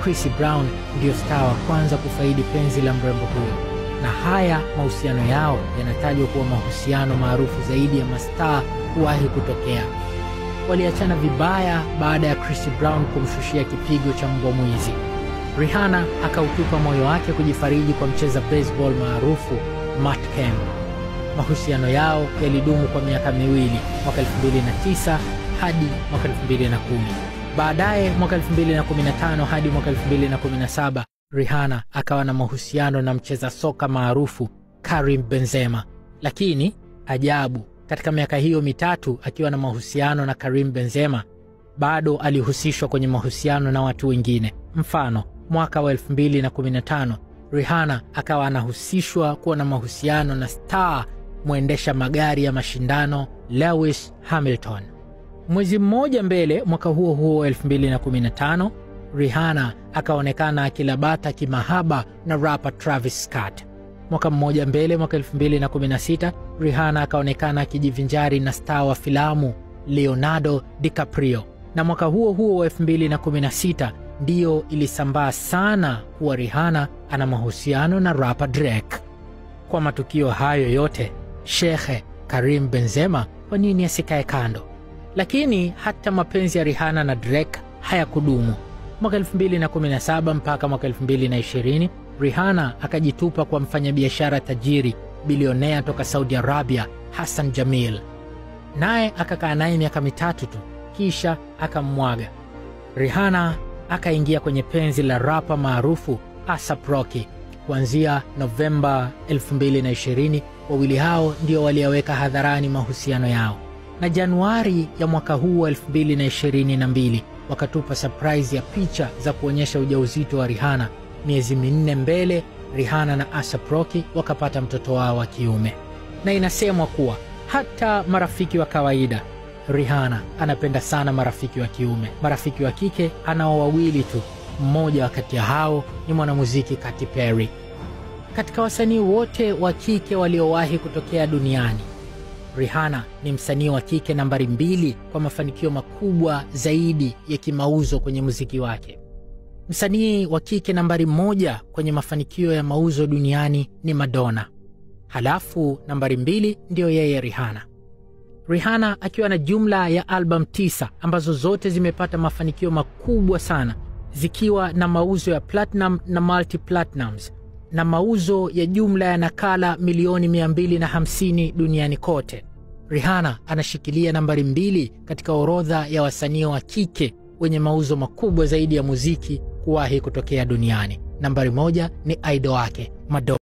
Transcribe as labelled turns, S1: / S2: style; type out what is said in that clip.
S1: Chris Brown ndio star wa kwanza kufaidi penzi la mrembo huyo, na haya mahusiano yao yanatajwa kuwa mahusiano maarufu zaidi ya mastaa kuwahi kutokea. Waliachana vibaya baada ya Chris Brown kumshushia kipigo cha mbwa mwizi. Rihanna akautupa moyo wake kujifariji kwa mcheza baseball maarufu Matt Kemp. Mahusiano yao yalidumu kwa miaka miwili, mwaka 2009 hadi mwaka 2010. Baadaye mwaka 2015 hadi mwaka 2017, Rihanna akawa na mahusiano na mcheza soka maarufu Karim Benzema. Lakini ajabu, katika miaka hiyo mitatu akiwa na mahusiano na Karim Benzema, bado alihusishwa kwenye mahusiano na watu wengine. Mfano, mwaka wa 2015 Rihanna akawa anahusishwa kuwa na mahusiano na star mwendesha magari ya mashindano Lewis Hamilton. Mwezi mmoja mbele, mwaka huo huo 2015, Rihanna akaonekana akilabata kimahaba na rapper Travis Scott. Mwaka mmoja mbele, mwaka 2016, Rihanna akaonekana akijivinjari na star wa filamu Leonardo DiCaprio. Na mwaka huo huo 2016 ndio ilisambaa sana kuwa Rihanna ana mahusiano na rapper Drake. Kwa matukio hayo yote, Sheikh Karim Benzema kwa nini asikae kando? Lakini hata mapenzi ya Rihanna na Drake hayakudumu. Mwaka 2017 mpaka mwaka 2020, Rihanna akajitupa kwa mfanyabiashara tajiri bilionea toka Saudi Arabia, Hassan Jamil. Naye akakaa naye miaka mitatu tu, kisha akamwaga. Rihanna akaingia kwenye penzi la rapa maarufu A$AP Rocky. Kuanzia Novemba 2020, wawili hao ndio waliaweka hadharani mahusiano yao. Na Januari ya mwaka huu 2022 wakatupa surprise ya picha za kuonyesha ujauzito wa Rihanna. Miezi minne mbele, Rihanna na A$AP Rocky wakapata mtoto wao wa kiume. Na inasemwa kuwa hata marafiki wa kawaida, Rihanna anapenda sana marafiki wa kiume. Marafiki wa kike anao wawili tu, mmoja kati ya hao ni mwanamuziki Katy Perry. Katika wasanii wote wa kike waliowahi kutokea duniani, Rihanna ni msanii wa kike nambari 2 kwa mafanikio makubwa zaidi ya kimauzo kwenye muziki wake. Msanii wa kike nambari 1 kwenye mafanikio ya mauzo duniani ni Madonna. Halafu nambari 2 ndio yeye Rihanna. Rihanna akiwa na jumla ya album 9 ambazo zote zimepata mafanikio makubwa sana, zikiwa na mauzo ya platinum na multi-platinums, na mauzo ya jumla ya nakala milioni 250 duniani kote. Rihanna anashikilia nambari 2 katika orodha ya wasanii wa kike wenye mauzo makubwa zaidi ya muziki kuwahi kutokea duniani. Nambari 1 ni idol wake Madonna.